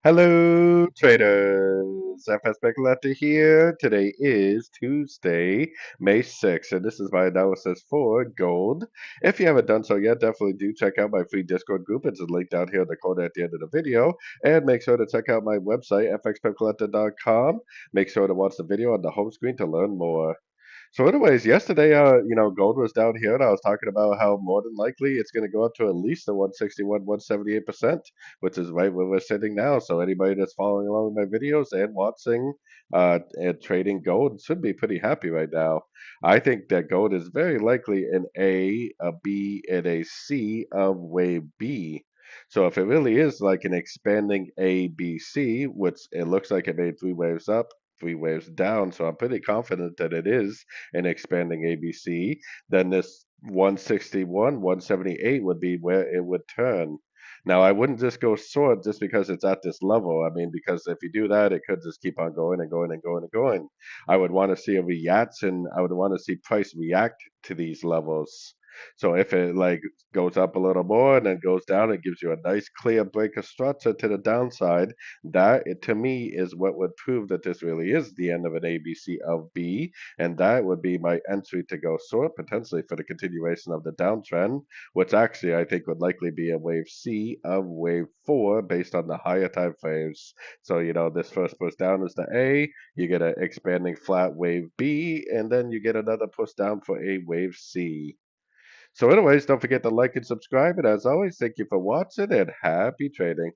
Hello, traders. FX Pip Collector here. Today is Tuesday, May 6th, and this is my analysis for gold. If you haven't done so yet, definitely do check out my free Discord group. It's linked down here in the corner at the end of the video. And make sure to check out my website, fxpipcollector.com. Make sure to watch the video on the home screen to learn more. So, anyways, yesterday, gold was down here, and I was talking about how more than likely it's going to go up to at least the 161, 178%, which is right where we're sitting now. So, anybody that's following along with my videos and watching and trading gold should be pretty happy right now. I think that gold is very likely an A, B, and a C of wave B. So, if it really is like an expanding A, B, C, which it looks like it made three waves up, three waves down, so I'm pretty confident that it is and expanding ABC, then this 161, 178 would be where it would turn. Now, I wouldn't just go short just because it's at this level. I mean, because if you do that, it could just keep on going and going and going and going. I would want to see a reaction. I would want to see price react to these levels. So if it like goes up a little more and then goes down, it gives you a nice clear break of structure to the downside. That, to me, is what would prove that this really is the end of an ABC of B, and that would be my entry to go short, potentially for the continuation of the downtrend, which actually I think would likely be a wave C of wave 4 based on the higher time frames. So, this first push down is the A, you get an expanding flat wave B, and then you get another push down for a wave C. So anyways, don't forget to like and subscribe, and as always, thank you for watching and happy trading.